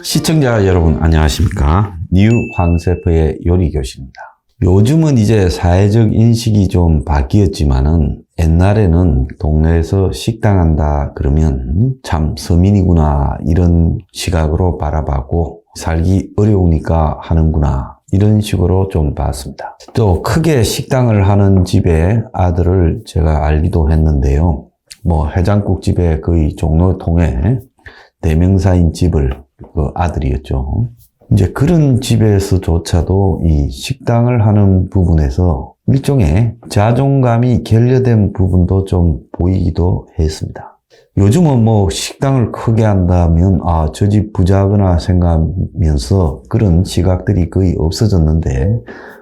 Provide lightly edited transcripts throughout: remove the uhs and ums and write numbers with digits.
시청자 여러분 안녕하십니까? 뉴 황세퍼의 요리교실입니다. 요즘은 이제 사회적 인식이 좀 바뀌었지만은 옛날에는 동네에서 식당 한다 그러면 참 서민이구나 이런 시각으로 바라봤고 살기 어려우니까 하는구나 이런 식으로 좀 봤습니다. 또 크게 식당을 하는 집의 아들을 제가 알기도 했는데요. 해장국집의 거의 종로통에 대명사인 집을 그 아들이었죠. 이제 그런 집에서조차도 이 식당을 하는 부분에서 일종의 자존감이 결여된 부분도 좀 보이기도 했습니다. 요즘은 식당을 크게 한다면 저 집 부자거나 생각하면서 그런 시각들이 거의 없어졌는데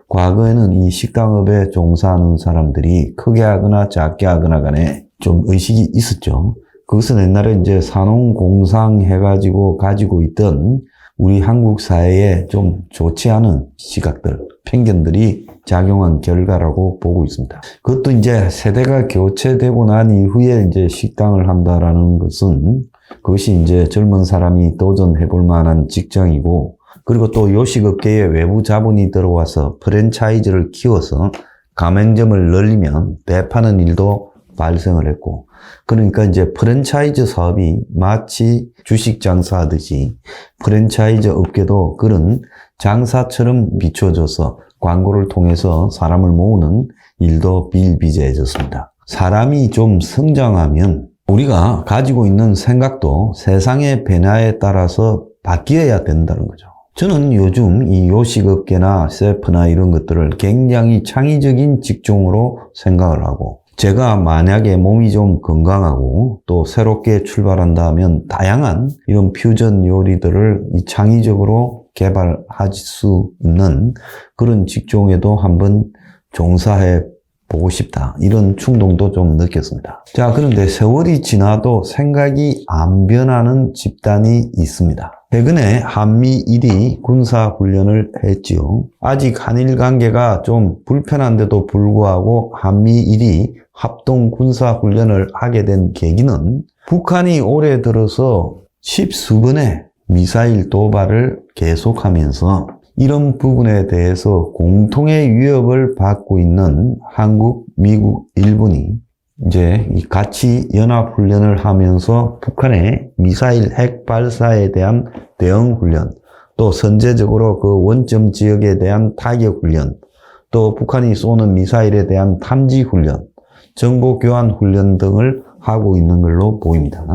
과거에는 이 식당업에 종사하는 사람들이 크게 하거나 작게 하거나 간에 좀 의식이 있었죠. 그것은 옛날에 이제 산업공상 해가지고 가지고 있던 우리 한국 사회에 좀 좋지 않은 시각들, 편견들이 작용한 결과라고 보고 있습니다. 그것도 이제 세대가 교체되고 난 이후에 이제 식당을 한다라는 것은 그것이 이제 젊은 사람이 도전해 볼 만한 직장이고 그리고 또 요식업계에 외부 자본이 들어와서 프랜차이즈를 키워서 가맹점을 늘리면 배파는 일도 발생을 했고 그러니까 이제 프랜차이즈 사업이 마치 주식 장사하듯이 프랜차이즈 업계도 그런 장사처럼 비춰져서 광고를 통해서 사람을 모으는 일도 비일비재해졌습니다. 사람이 좀 성장하면 우리가 가지고 있는 생각도 세상의 변화에 따라서 바뀌어야 된다는 거죠. 저는 요즘 이 요식업계나 셰프나 이런 것들을 굉장히 창의적인 직종으로 생각을 하고 제가 만약에 몸이 좀 건강하고 또 새롭게 출발한다면 다양한 이런 퓨전 요리들을 창의적으로 개발할 수 있는 그런 직종에도 한번 종사해 보고 싶다. 이런 충동도 좀 느꼈습니다. 자, 그런데 세월이 지나도 생각이 안 변하는 집단이 있습니다. 최근에 한미일이 군사훈련을 했지요. 아직 한일 관계가 좀 불편한데도 불구하고 한미일이 합동 군사훈련을 하게 된 계기는 북한이 올해 들어서 10수번의 미사일 도발을 계속하면서 이런 부분에 대해서 공통의 위협을 받고 있는 한국, 미국, 일본이 이제 같이 연합훈련을 하면서 북한의 미사일 핵 발사에 대한 대응훈련, 또 선제적으로 그 원점 지역에 대한 타격훈련, 또 북한이 쏘는 미사일에 대한 탐지훈련, 정보교환훈련 등을 하고 있는 걸로 보입니다.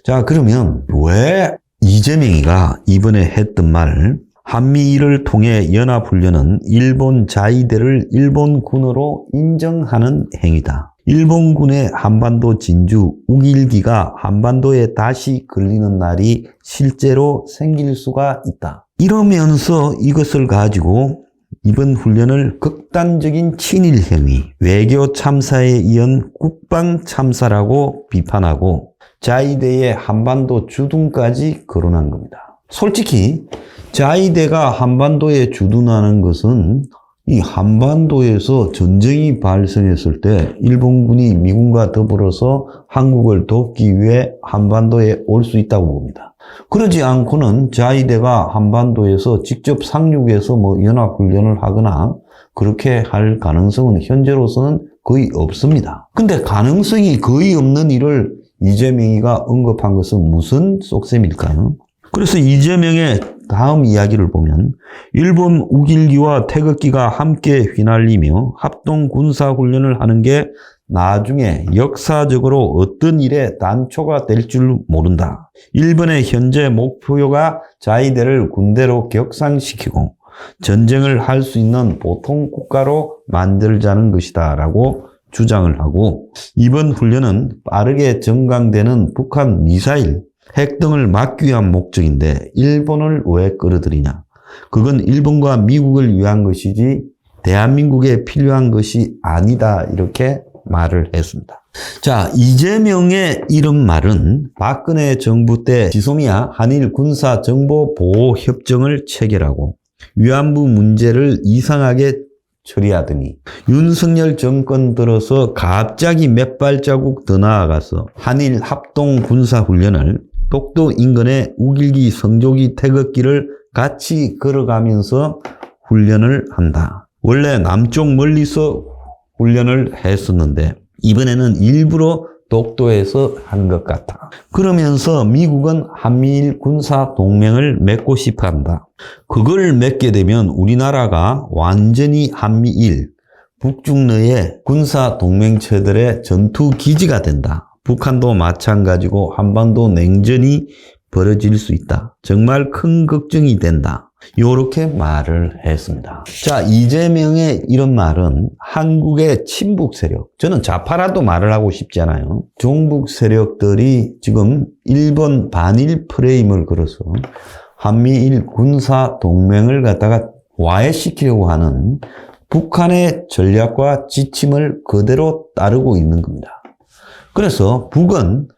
자, 그러면 왜 이재명이가 이번에 했던 말 한미일을 통해 연합훈련은 일본 자위대를 일본군으로 인정하는 행위다. 일본군의 한반도 진주 우길기가 한반도에 다시 걸리는 날이 실제로 생길 수가 있다. 이러면서 이것을 가지고 이번 훈련을 극단적인 친일 행위, 외교 참사에 이은 국방 참사라고 비판하고 자위대의 한반도 주둔까지 거론한 겁니다. 솔직히 자위대가 한반도에 주둔하는 것은 이 한반도에서 전쟁이 발생했을 때 일본군이 미군과 더불어서 한국을 돕기 위해 한반도에 올 수 있다고 봅니다. 그러지 않고는 자위대가 한반도에서 직접 상륙해서 연합훈련을 하거나 그렇게 할 가능성은 현재로서는 거의 없습니다. 근데 가능성이 거의 없는 일을 이재명이가 언급한 것은 무슨 속셈일까요? 그래서 이재명의 다음 이야기를 보면 일본 우길기와 태극기가 함께 휘날리며 합동 군사훈련을 하는 게 나중에 역사적으로 어떤 일의 단초가 될 줄 모른다. 일본의 현재 목표가 자위대를 군대로 격상시키고 전쟁을 할 수 있는 보통 국가로 만들자는 것이다 라고 주장을 하고 이번 훈련은 빠르게 정강되는 북한 미사일, 핵 등을 막기 위한 목적인데 일본을 왜 끌어들이냐. 그건 일본과 미국을 위한 것이지 대한민국에 필요한 것이 아니다. 이렇게 말을 했습니다. 자, 이재명의 이런 말은 박근혜 정부 때 지소미아 한일 군사 정보 보호 협정을 체결하고 위안부 문제를 이상하게 처리하더니 윤석열 정권 들어서 갑자기 몇 발자국 더 나아가서 한일 합동 군사훈련을 독도 인근의 우길기, 성조기, 태극기를 같이 걸어가면서 훈련을 한다. 원래 남쪽 멀리서 훈련을 했었는데 이번에는 일부러 독도에서 한 것 같아. 그러면서 미국은 한미일 군사 동맹을 맺고 싶어 한다. 그걸 맺게 되면 우리나라가 완전히 한미일, 북중러의 군사 동맹체들의 전투 기지가 된다. 북한도 마찬가지고 한반도 냉전이 벌어질 수 있다. 정말 큰 걱정이 된다. 요렇게 말을 했습니다. 자, 이재명의 이런 말은 한국의 친북 세력, 저는 좌파라도 말을 하고 싶지 않아요. 종북 세력들이 지금 일본 반일 프레임을 걸어서 한미일 군사 동맹을 갖다가 와해시키려고 하는 북한의 전략과 지침을 그대로 따르고 있는 겁니다. 그래서 북은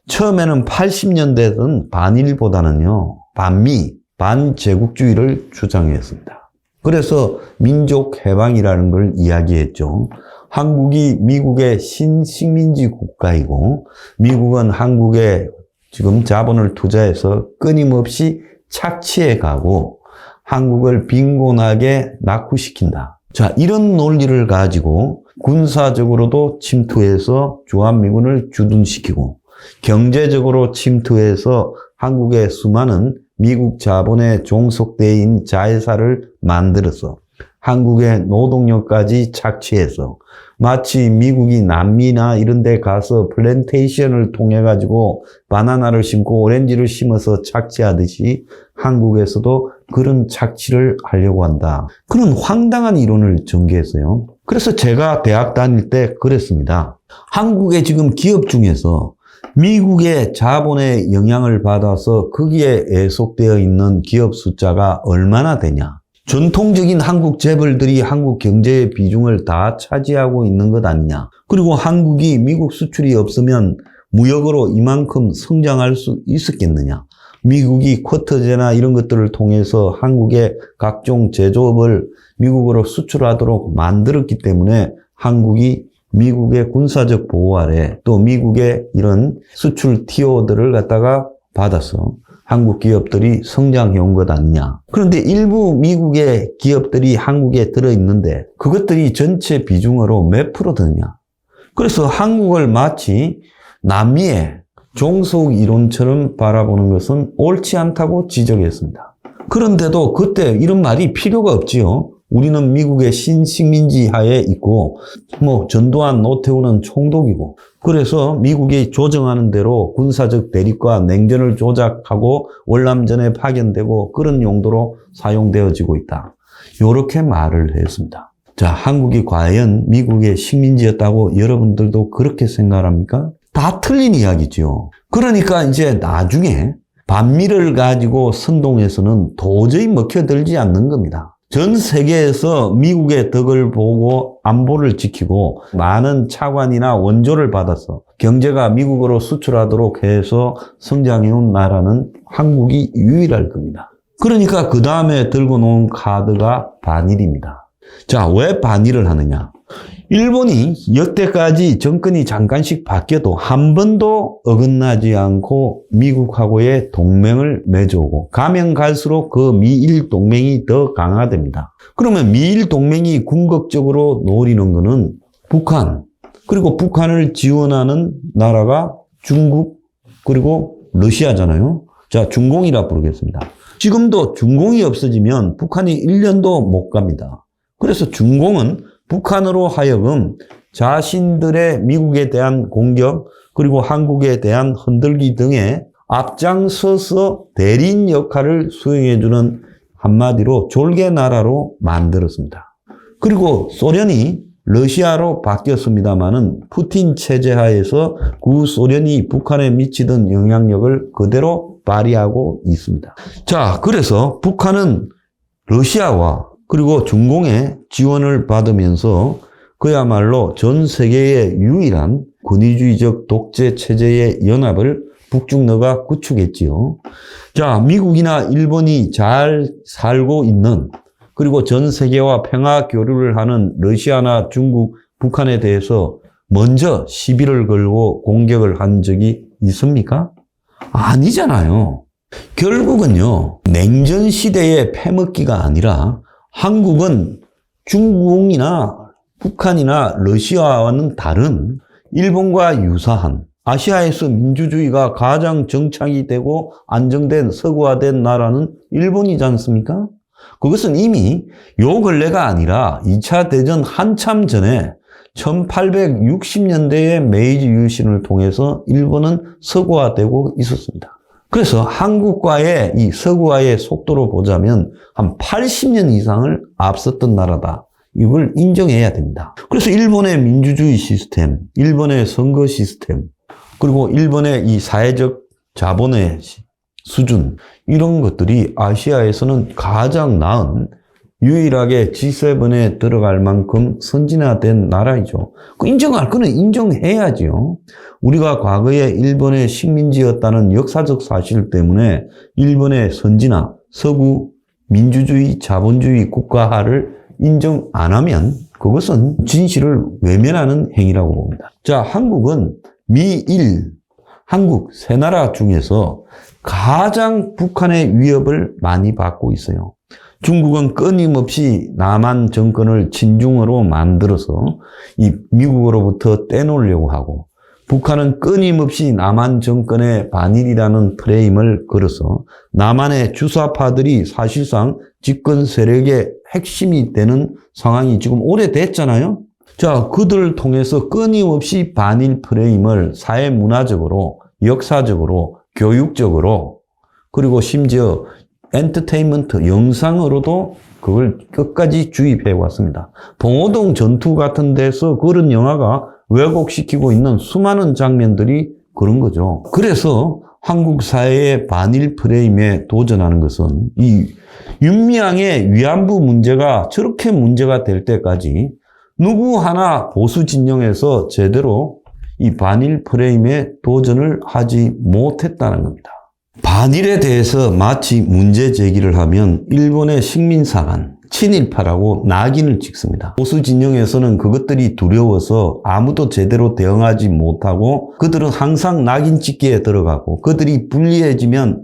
처음에는 80년대든 반일보다는요, 반미, 반제국주의를 주장했습니다. 그래서 민족해방이라는 걸 이야기했죠. 한국이 미국의 신식민지 국가이고 미국은 한국에 지금 자본을 투자해서 끊임없이 착취해가고 한국을 빈곤하게 낙후시킨다. 자, 이런 논리를 가지고 군사적으로도 침투해서 주한미군을 주둔시키고 경제적으로 침투해서 한국의 수많은 미국 자본에 종속되어있는 자회사를 만들어서 한국의 노동력까지 착취해서 마치 미국이 남미나 이런 데 가서 플랜테이션을 통해 가지고 바나나를 심고 오렌지를 심어서 착취하듯이 한국에서도 그런 착취를 하려고 한다. 그런 황당한 이론을 전개했어요. 그래서 제가 대학 다닐 때 그랬습니다. 한국의 지금 기업 중에서 미국의 자본의 영향을 받아서 거기에 애속되어 있는 기업 숫자가 얼마나 되냐? 전통적인 한국 재벌들이 한국 경제의 비중을 다 차지하고 있는 것 아니냐? 그리고 한국이 미국 수출이 없으면 무역으로 이만큼 성장할 수 있었겠느냐? 미국이 쿼터제나 이런 것들을 통해서 한국의 각종 제조업을 미국으로 수출하도록 만들었기 때문에 한국이 미국의 군사적 보호 아래 또 미국의 이런 수출 티오들을 갖다가 받아서 한국 기업들이 성장해온 것 아니냐. 그런데 일부 미국의 기업들이 한국에 들어있는데 그것들이 전체 비중으로 몇 프로 되느냐. 그래서 한국을 마치 남미의 종속 이론처럼 바라보는 것은 옳지 않다고 지적했습니다. 그런데도 그때 이런 말이 필요가 없지요. 우리는 미국의 신식민지 하에 있고 전두환, 노태우는 총독이고 그래서 미국이 조정하는 대로 군사적 대립과 냉전을 조작하고 월남전에 파견되고 그런 용도로 사용되어지고 있다. 이렇게 말을 했습니다. 자, 한국이 과연 미국의 식민지였다고 여러분들도 그렇게 생각합니까? 다 틀린 이야기죠. 그러니까 이제 나중에 반미를 가지고 선동해서는 도저히 먹혀들지 않는 겁니다. 전 세계에서 미국의 덕을 보고 안보를 지키고 많은 차관이나 원조를 받아서 경제가 미국으로 수출하도록 해서 성장해온 나라는 한국이 유일할 겁니다. 그러니까 그 다음에 들고 놓은 카드가 반일입니다. 자, 왜 반일을 하느냐? 일본이 여태까지 정권이 잠깐씩 바뀌어도 한 번도 어긋나지 않고 미국하고의 동맹을 맺어오고 가면 갈수록 그 미일 동맹이 더 강화됩니다. 그러면 미일 동맹이 궁극적으로 노리는 것은 북한, 그리고 북한을 지원하는 나라가 중국, 그리고 러시아잖아요. 자, 중공이라 부르겠습니다. 지금도 중공이 없어지면 북한이 1년도 못 갑니다. 그래서 중공은 북한으로 하여금 자신들의 미국에 대한 공격 그리고 한국에 대한 흔들기 등에 앞장서서 대리인 역할을 수행해주는 한마디로 졸개 나라로 만들었습니다. 그리고 소련이 러시아로 바뀌었습니다마는 푸틴 체제 하에서 구소련이 북한에 미치던 영향력을 그대로 발휘하고 있습니다. 자, 그래서 북한은 러시아와 그리고 중공의 지원을 받으면서 그야말로 전 세계의 유일한 권위주의적 독재 체제의 연합을 북중러가 구축했지요. 자, 미국이나 일본이 잘 살고 있는 그리고 전 세계와 평화 교류를 하는 러시아나 중국, 북한에 대해서 먼저 시비를 걸고 공격을 한 적이 있습니까? 아니잖아요. 결국은요, 냉전 시대의 패먹기가 아니라 한국은 중국이나 북한이나 러시아와는 다른 일본과 유사한 아시아에서 민주주의가 가장 정착이 되고 안정된 서구화된 나라는 일본이지 않습니까? 그것은 이미 요 근래가 아니라 2차 대전 한참 전에 1860년대의 메이지 유신을 통해서 일본은 서구화되고 있었습니다. 그래서 한국과의 이 서구화의 속도로 보자면 한 80년 이상을 앞섰던 나라다. 이걸 인정해야 됩니다. 그래서 일본의 민주주의 시스템, 일본의 선거 시스템, 그리고 일본의 이 사회적 자본의 수준, 이런 것들이 아시아에서는 가장 나은, 유일하게 G7에 들어갈 만큼 선진화된 나라이죠. 그 인정할 거는 인정해야지요. 우리가 과거에 일본의 식민지였다는 역사적 사실 때문에 일본의 선진화, 서구 민주주의, 자본주의 국가화를 인정 안 하면 그것은 진실을 외면하는 행위라고 봅니다. 자, 한국은 미일, 한국 세 나라 중에서 가장 북한의 위협을 많이 받고 있어요. 중국은 끊임없이 남한 정권을 친중으로 만들어서 이 미국으로부터 떼놓으려고 하고, 북한은 끊임없이 남한 정권의 반일이라는 프레임을 걸어서 남한의 주사파들이 사실상 집권 세력의 핵심이 되는 상황이 지금 오래됐잖아요. 자, 그들을 통해서 끊임없이 반일 프레임을 사회 문화적으로, 역사적으로, 교육적으로, 그리고 심지어 엔터테인먼트, 영상으로도 그걸 끝까지 주입해 왔습니다. 봉오동 전투 같은 데서 그런 영화가 왜곡시키고 있는 수많은 장면들이 그런 거죠. 그래서 한국 사회의 반일 프레임에 도전하는 것은 이 윤미향의 위안부 문제가 저렇게 문제가 될 때까지 누구 하나 보수 진영에서 제대로 이 반일 프레임에 도전을 하지 못했다는 겁니다. 반일에 대해서 마치 문제 제기를 하면 일본의 식민사관, 친일파라고 낙인을 찍습니다. 보수 진영에서는 그것들이 두려워서 아무도 제대로 대응하지 못하고 그들은 항상 낙인 찍기에 들어가고 그들이 불리해지면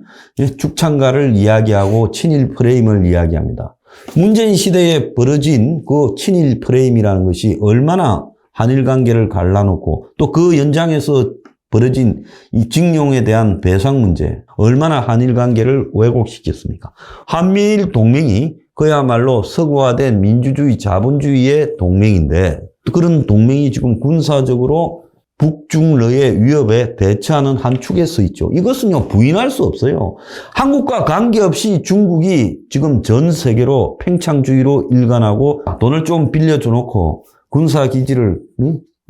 죽창가를 이야기하고 친일 프레임을 이야기합니다. 문재인 시대에 벌어진 그 친일 프레임이라는 것이 얼마나 한일 관계를 갈라놓고 또 그 연장에서 벌어진 이 징용에 대한 배상 문제, 얼마나 한일 관계를 왜곡시켰습니까? 한미일 동맹이 그야말로 서구화된 민주주의, 자본주의의 동맹인데 그런 동맹이 지금 군사적으로 북중러의 위협에 대처하는 한 축에 서 있죠. 이것은요, 부인할 수 없어요. 한국과 관계없이 중국이 지금 전 세계로 팽창주의로 일관하고 돈을 좀 빌려줘 놓고 군사기지를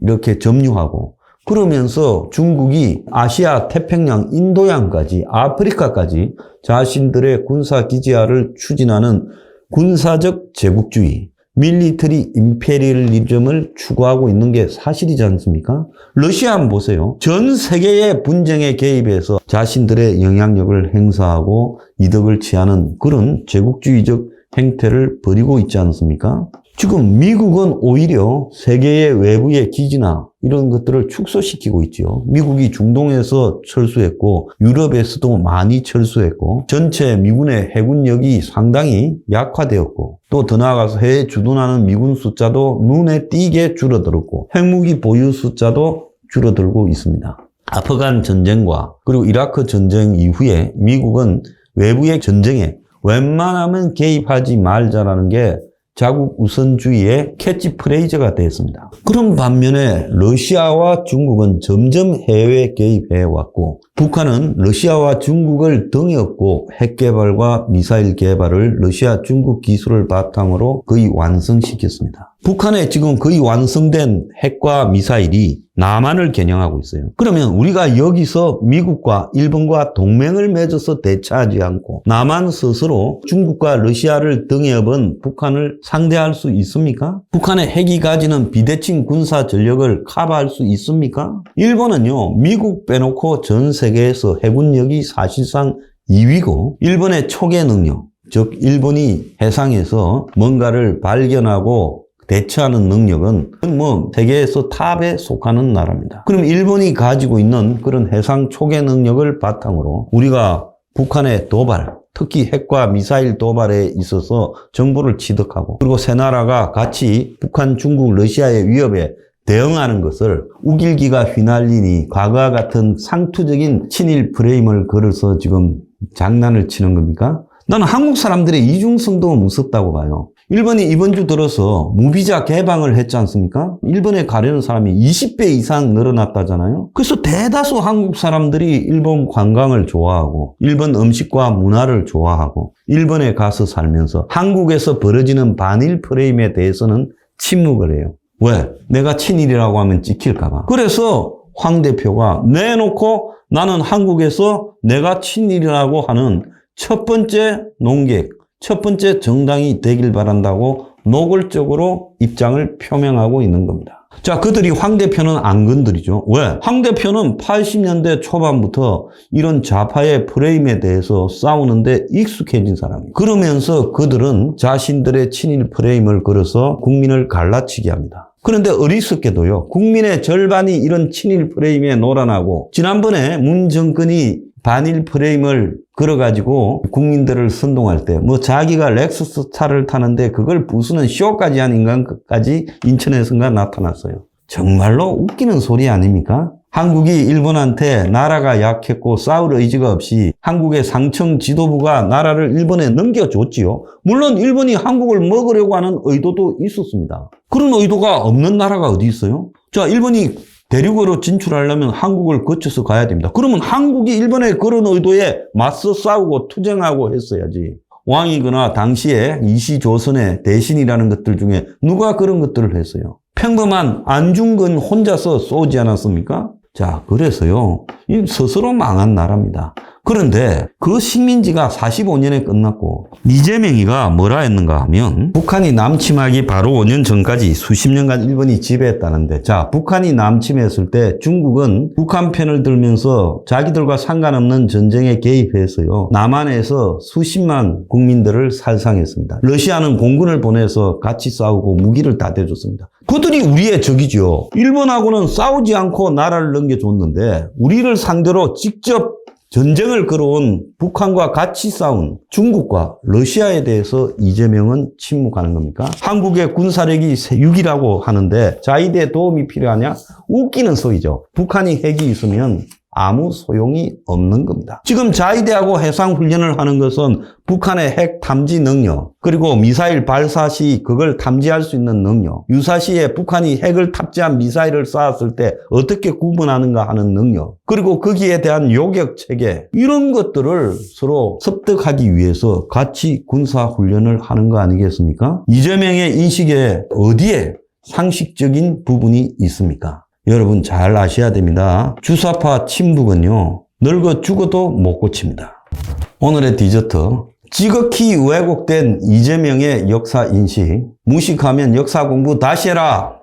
이렇게 점유하고 그러면서 중국이 아시아, 태평양, 인도양까지, 아프리카까지 자신들의 군사기지화를 추진하는 군사적 제국주의, 밀리터리 임페리얼리즘을 추구하고 있는 게 사실이지 않습니까? 러시아 한번 보세요. 전 세계의 분쟁에 개입해서 자신들의 영향력을 행사하고 이득을 취하는 그런 제국주의적 행태를 벌이고 있지 않습니까? 지금 미국은 오히려 세계의 외부의 기지나 이런 것들을 축소시키고 있죠. 미국이 중동에서 철수했고 유럽에서도 많이 철수했고 전체 미군의 해군력이 상당히 약화되었고 또 더 나아가서 해외 주둔하는 미군 숫자도 눈에 띄게 줄어들었고 핵무기 보유 숫자도 줄어들고 있습니다. 아프간 전쟁과 그리고 이라크 전쟁 이후에 미국은 외부의 전쟁에 웬만하면 개입하지 말자라는 게 자국 우선주의의 캐치프레이즈가 되었습니다. 그런 반면에 러시아와 중국은 점점 해외 개입해 왔고 북한은 러시아와 중국을 등에 업고 핵 개발과 미사일 개발을 러시아, 중국 기술을 바탕으로 거의 완성시켰습니다. 북한에 지금 거의 완성된 핵과 미사일이 남한을 겨냥하고 있어요. 그러면 우리가 여기서 미국과 일본과 동맹을 맺어서 대처하지 않고 남한 스스로 중국과 러시아를 등에 업은 북한을 상대할 수 있습니까? 북한의 핵이 가지는 비대칭 군사 전력을 커버할 수 있습니까? 일본은요, 미국 빼놓고 전 세계에서 해군력이 사실상 2위고 일본의 초계 능력, 즉 일본이 해상에서 뭔가를 발견하고 대처하는 능력은 뭐 세계에서 탑에 속하는 나라입니다. 그럼 일본이 가지고 있는 그런 해상 초계 능력을 바탕으로 우리가 북한의 도발, 특히 핵과 미사일 도발에 있어서 정보를 취득하고 그리고 세 나라가 같이 북한, 중국, 러시아의 위협에 대응하는 것을 우길기가 휘날리니 과거와 같은 상투적인 친일 프레임을 걸어서 지금 장난을 치는 겁니까? 나는 한국 사람들의 이중성도 무섭다고 봐요. 일본이 이번 주 들어서 무비자 개방을 했지 않습니까? 일본에 가려는 사람이 20배 이상 늘어났다잖아요. 그래서 대다수 한국 사람들이 일본 관광을 좋아하고 일본 음식과 문화를 좋아하고 일본에 가서 살면서 한국에서 벌어지는 반일 프레임에 대해서는 침묵을 해요. 왜? 내가 친일이라고 하면 찍힐까 봐. 그래서 황 대표가 내놓고 나는 한국에서 내가 친일이라고 하는 첫 번째 논객, 첫 번째 정당이 되길 바란다고 노골적으로 입장을 표명하고 있는 겁니다. 자, 그들이 황 대표는 안 건드리죠. 왜? 황 대표는 80년대 초반부터 이런 좌파의 프레임에 대해서 싸우는데 익숙해진 사람이에요. 그러면서 그들은 자신들의 친일 프레임을 걸어서 국민을 갈라치게 합니다. 그런데 어리석게도요, 국민의 절반이 이런 친일 프레임에 놀아나고 지난번에 문 정권이 반일 프레임을 걸어가지고 국민들을 선동할 때 뭐 자기가 렉서스 차를 타는데 그걸 부수는 쇼까지 한 인간까지 인천에선가 나타났어요. 정말로 웃기는 소리 아닙니까? 한국이 일본한테 나라가 약했고 싸울 의지가 없이 한국의 상층 지도부가 나라를 일본에 넘겨줬지요. 물론 일본이 한국을 먹으려고 하는 의도도 있었습니다. 그런 의도가 없는 나라가 어디 있어요? 자, 일본이 대륙으로 진출하려면 한국을 거쳐서 가야 됩니다. 그러면 한국이 일본의 그런 의도에 맞서 싸우고 투쟁하고 했어야지. 왕이거나 당시에 이시조선의 대신이라는 것들 중에 누가 그런 것들을 했어요? 평범한 안중근 혼자서 쏘지 않았습니까? 자, 그래서요, 스스로 망한 나라입니다. 그런데 그 식민지가 45년에 끝났고 이재명이가 뭐라 했는가 하면 북한이 남침하기 바로 5년 전까지 수십 년간 일본이 지배했다는데, 자, 북한이 남침했을 때 중국은 북한 편을 들면서 자기들과 상관없는 전쟁에 개입해서요, 남한에서 수십만 국민들을 살상했습니다. 러시아는 공군을 보내서 같이 싸우고 무기를 다 대줬습니다. 그들이 우리의 적이죠. 일본하고는 싸우지 않고 나라를 넘겨줬는데 우리를 상대로 직접 전쟁을 걸어온 북한과 같이 싸운 중국과 러시아에 대해서 이재명은 침묵하는 겁니까? 한국의 군사력이 6이라고 하는데 자위대에 도움이 필요하냐? 웃기는 소리죠. 북한이 핵이 있으면 아무 소용이 없는 겁니다. 지금 자위대하고 해상훈련을 하는 것은 북한의 핵 탐지 능력, 그리고 미사일 발사 시 그걸 탐지할 수 있는 능력, 유사시에 북한이 핵을 탑재한 미사일을 쐈을 때 어떻게 구분하는가 하는 능력, 그리고 거기에 대한 요격 체계, 이런 것들을 서로 습득하기 위해서 같이 군사훈련을 하는 거 아니겠습니까? 이재명의 인식에 어디에 상식적인 부분이 있습니까? 여러분 잘 아셔야 됩니다. 주사파 친북은요, 늙어 죽어도 못 고칩니다. 오늘의 디저트, 지극히 왜곡된 이재명의 역사 인식, 무식하면 역사 공부 다시 해라.